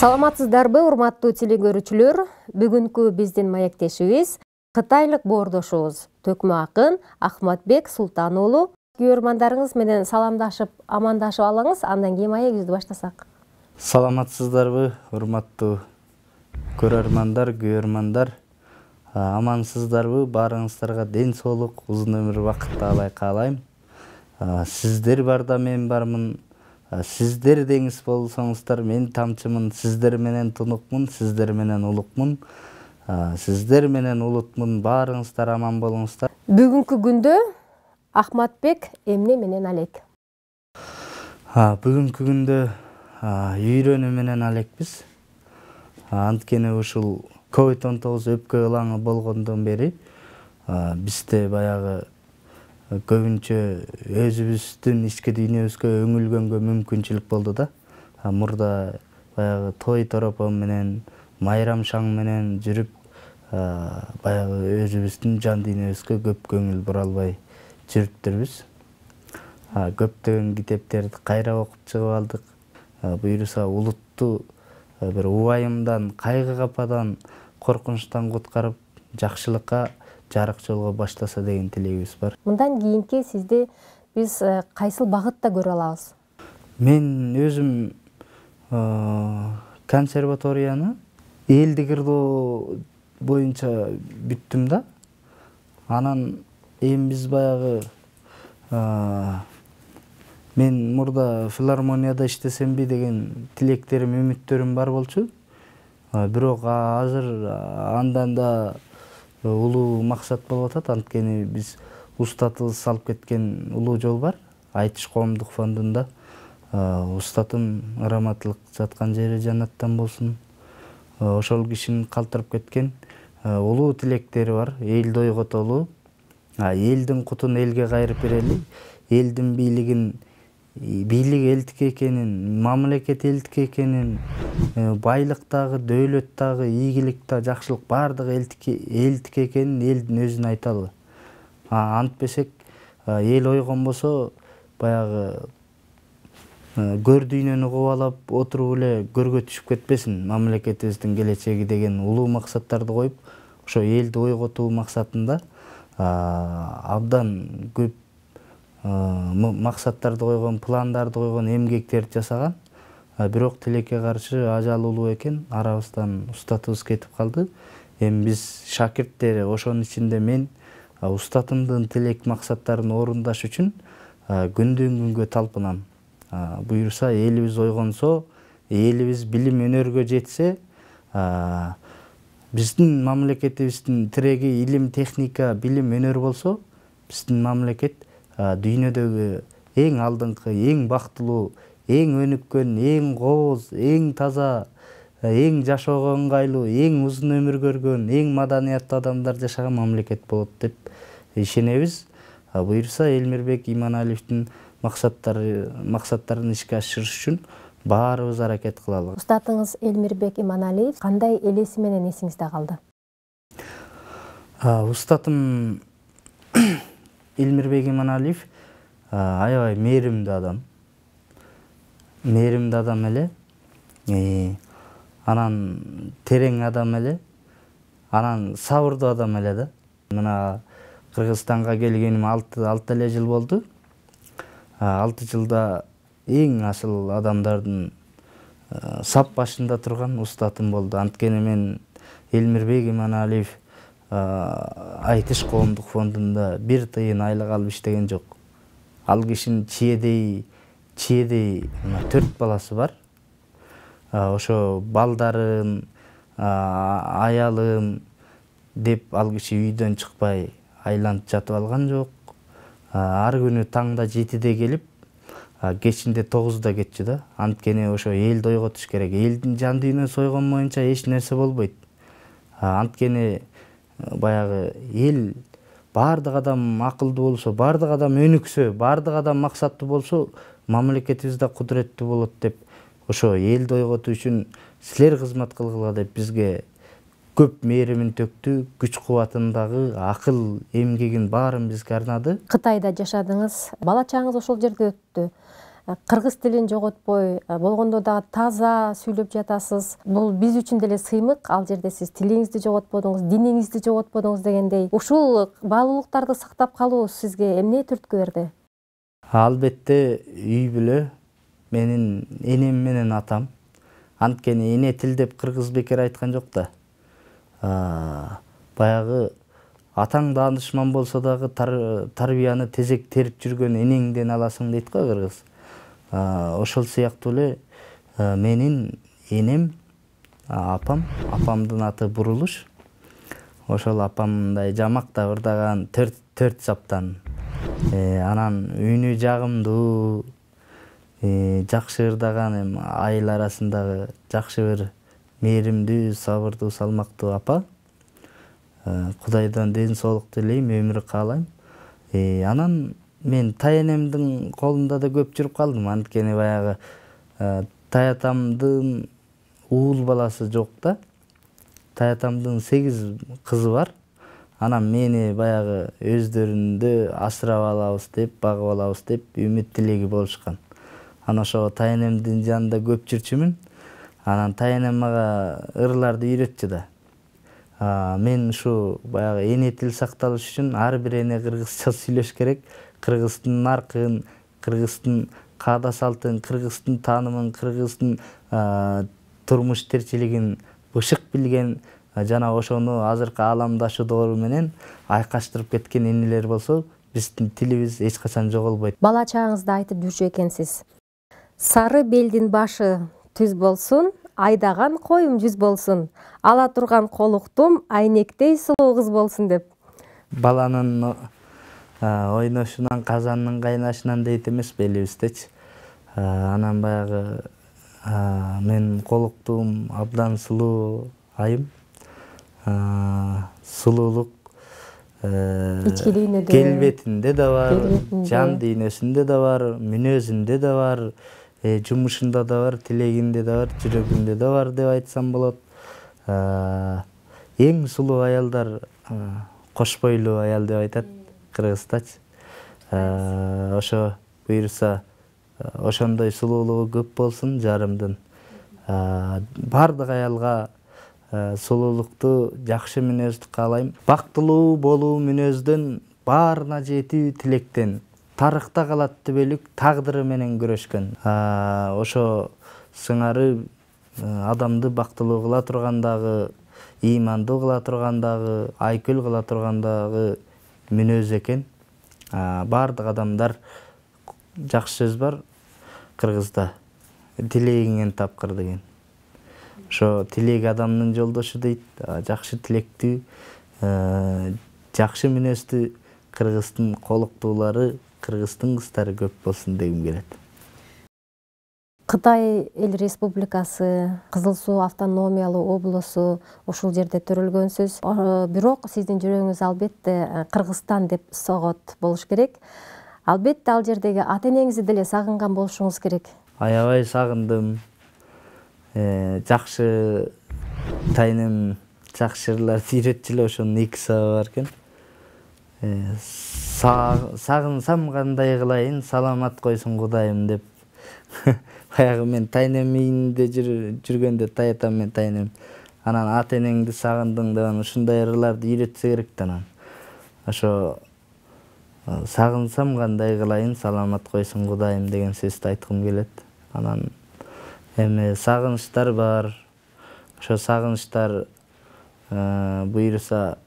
Саламатсыздарбы, урматтуу телегөрүүчүлөр. Бүгүнкү биздин маектешибиз кытайлык боордошубуз Төкмө акын Ахматбек Султан уулу. Көрөрмандарыңыз менен саламдашып, амандашып алыңыз, андан кийин маегибизди баштасак. Саламатсыздарбы, урматтуу көрөрмандар, күйөрмандар. Амансыздарбы, баарыңыздарга ден соолук, узун өмүр бакыт каалайм. Сиздер барда мен бармын. Сиздер деңиз болсоңуздар, мен тамчымын. Сиздер менен тунукмун, сиздер менен улукмун. Сиздер менен улутмун. Баарыңыздар аман болуңуздар. Бүгүнкү күндө Ахматбек эмне менен алек? Бүгүнкү күндө үйрөнүү менен алекпиз. Анткени ушул COVID-19 өпкө ылаңы болгондон бери бизде баягы көбүнчө өзүбүздүн ички дүйнөбүзгө өңүлгөнгө мүмкүнчүлүк болду да. Мурда баягы той торопон менен, майрам шаң менен жүрүп, баягы өзүбүздүн жан дүйнөбүзгө көп көңүл бура албай жүрүптүрбүз. Көптөгөн китептерди кайра окуп чыгып алдык. Буюрса улутту бир убайымдан, кайгы кападан, коркунучтан куткарып, жакшылыкка, жарык жолго баштаса деген тилегибиз бар. Мындан кийинки сизди биз кайсыл багытта көрө алабыз? Мен өзүм консерваторияны элдик ырдоо боюнча бүттүм да. Анан эми биз баягы мен мурда филармонияда иштесемби деген тилектерим, үмүттөрүм бар болчу. Бирок азыр андан да улуу максат болуп атат. Анткени биз устатыбыз салып кеткен улуу жол бар. Айтыш коомдук фондунда. Устатым ыраматтылык жаткан жери жаннаттан болсун. Ошол кишинин калтырып кеткен улуу тилектери бар. Элди ойготолу. Элдин кутун элге кайрып берели. Элдин бийлик элдики экенин, мамлекет элдики экенин, байлык дагы, дөөлөт дагы, ийгилик да, жакшылык бардыгы элдики экенин элдин өзүнө айталы. Антпесек эл ойгонбосо баягы көрдүйнөнү кубалап отуруп эле көргө түшүп кетпесин мамлекетибиздин келечеги деген улуу максаттарды коюп, ошо элди ойготуу максатында абдан көп максаттарды койгон, пландарды койгон, эмгектерди жасаган. Бирок тилекке каршы ажал улуу экен, арабыздан устатыбыз кетип калды. Эми биз шакирттери, ошонун ичинде мен устатымдын тилек максаттарын орундаш үчүн күндөн күнгө талпынам. Буюрса элибиз ойгонсо, элибиз билим өнөргө жетсе, биздин мамлекетибиздин тиреги илим, техника, билим, өнөр болсо, биздин мамлекет дүйнөдөгү эң алдыңкы, эң бактылуу, эң өнүккөн, эң кооз, эң таза, эң жашоого ыңгайлуу, эң узун өмүр көргөн, эң маданияттуу адамдар жашаган мамлекет болот деп ишенебиз. Буюрса Элмирбек Иманалиевдин максаттарын ишке ашырыш үчүн баарыбыз аракет кылалы. Устатыңыз Элмирбек Иманалиев кандай элеси менен эсиңизде калды? Устатым Элмирбек Иманалиев аябай мээримдүү адам. Мээримдүү адам эле. Анан терең адам эле. Анан сабырдуу адам эле да. Мына Кыргызстанга келгеним 6 эле жыл болду. 6 жылда эң асыл адамдардын сап башында турган устатым болду. Анткени мен Элмирбек Иманалиев айтыш коомдук фондунда бир тыйын айлык алып иштеген жок. Ал кишинин чиедей 4 баласы бар. Ошо балдарын, аялым деп ал киши үйдөн чыкпай айланып жатып алган жок. Ар күнү таңда 7-де келип, кечинде 9-да кетчү да. Анткени ошо элди ойготуш керек. Элдин жан дүйнөсү ойгонмоюнча эч нерсе болбойт. Анткени баягы эл бардык адам акылдуу болсо, бардык адам өнүксө, бардык адам максаттуу болсо, мамлекетибиз да кудуреттүү болот деп, ошо элди ойготуу үчүн силер кызмат кылгыла деп бизге көп мээримин төктү, күч кубатын дагы, акыл, эмгегин баарын бизге арнады. Кытайда жашадыңыз, бала чагыңыз ошол жерде өттү. кыргыз тилин жоготпой, болгондо дагы таза сүйлөп жатасыз. Бул биз үчүн деле сыймык. Ал жерде сиз тилиңизди жоготподуңуз, диниңизди жоготподуңуз дегендей. Ушул баалуулуктарды сактап калуу сизге эмне түрткү берди? Албетте үй бүлө, менин энем менен атам. Анткени эне тил деп кыргыз бекер айткан жок да. Баягы атаң даанышман болсо дагы тарбияны тезек терип жүргөн энеңден аласың дейт го кыргыз. Ошол сыяктуу эле менин энем, апамдын аты Бурулуш. Ошол апамдай жамак да ырдаган төрт саптан. Анан үнү жагымдуу, жакшы ырдаган, айыл арасындагы жакшы бир мээримдүү, сабырдуу, салмактуу апа. Кудайдан ден соолук тилейм, өмүр каалайм. Анан мен тайэнемдин колунда да көп жүрүп калдым. Анткени баягы таятамдын уул баласы жок да. Таятамдын 8 кызы бар. Анан мени баягы өздөрүндө асырап алабыз деп, багып алабыз деп үмүт тилеги болушкан. Анан ошо тайэнемдин жанында көп жүрчүмүн. Анан тайэнем мага ырларды үйрөттү да. Мен ушу баягы эне тил сакталыш үчүн ар бир эне кыргызча сүйлөш керек. Кыргыздын наркын, кыргыздын каада салтын, кыргыздын таанымын, кыргыздын турмуш тирчилигин бышык билген жана ошону азыркы ааламдаштыруу менен айкаштырып кеткен энелер болсо, биздин тилибиз эч качан жоголбойт. Бала чагыңызда айтып жүрчү экенсиз. Сары белдин башы түз болсун, айдаган коюм жүз болсун, ала турган колуктум айнектей сулуу кыз болсун деп. Баланын ойношунан, казаннын кайнашынан дейт эмеспи элибиздечи. Анан баягы мен колуктум абдан сулуу айым. Сулуулук келбетинде да бар, жан дүйнөсүндө да бар, мүнөзүндө да бар, жумушунда да бар, тилегинде да бар, жүрөгүндө да бар деп айтсам болот. Эң сулуу аялдар кош бойлуу аял деп айтат кыргыздачы. Ошо буйруса ошондой сулуулугу көп болсун жарымдын. Бардык аялга сулуулукту, жакшы мүнөздү каалайм. Бактылуу болуу мүнөздөн, баарына жетүү тилектен, тарыхта калат түбөлүк тагдыры менен күрөшкөн. Ошо сыңары адамды бактылуу кыла тургандагы, ыймандуу кыла тургандагы, айкөл кыла тургандагы мүнөз экен. Бардык адамдар, жакшы сөз бар кыргызда, тилегиңен тапкыр деген. Ошо тилек адамдын жолдошу дейт, жакшы тилектүү, жакшы мүнөздүү кыргыздын колуктуулары, кыргыздын кыздары көп болсун дегим келет. Кытай Эл Республикасы, Кызыл Суу автономиялуу облусу ушул жерде төрөлгөнсүз. Бирок сиздин жүрөгүңүз албетте Кыргызстан деп согот болуш керек. Албетте ал жердеги ата энеңизди деле сагынган болушуңуз керек. Аябай сагындым. Жакшы тайнем жакшы ырларды үйрөтчү эле, ошонун 2 сабы бар экен. Сагынсам кандай кылайын, саламат койсун Кудайым деп. Баягы мен тайнем үйүндө жүргөндө таятам мен тайнем. Анан ата энеңди сагындың деп ушундай ырларды үйрөтсө керек да анан. Ошо сагынсам кандай кылайын, саламат койсун Кудайым деген сөздү айткым келет. Анан эми сагынычтар бар. Ошо сагынычтар буйруса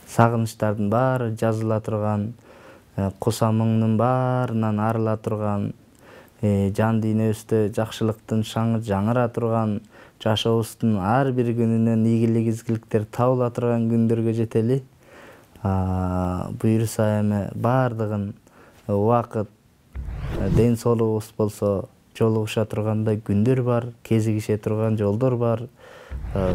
сагынычтардын баары жазыла турган, кусамыңдын баарынан арыла турган, жан дүйнөбүздө жакшылыктын шаңы жаңыра турган, жашообуздун ар бир күнүнөн ийгилик изгиликтер табыла турган күндөргө жетели. Буйруса эми баардыгын убакыт, ден соолугубуз болсо жолугуша тургандай күндөр бар, кезигише турган жолдор бар.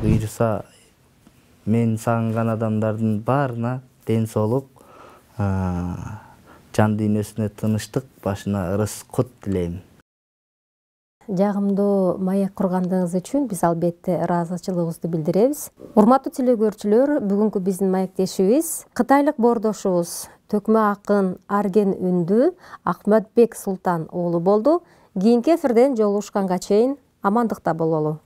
Буйруса мен сагынган адамдардын баарына ден соолук, жан дүйнөсүнө тынычтык, башына ырыс-кут тилейм. Жагымдуу маек кургандыгыңыз үчүн биз албетте ыраазычылыгыбызды билдиребиз. Урматтуу телегөрүүчүлөр, бүгүнкү биздин маектешибиз кытайлык боордошубуз төкмө акын Арген Үндү Ахматбек Султан уулу болду. Кийинки эфирден жолугушканга чейин амандыкта бололу.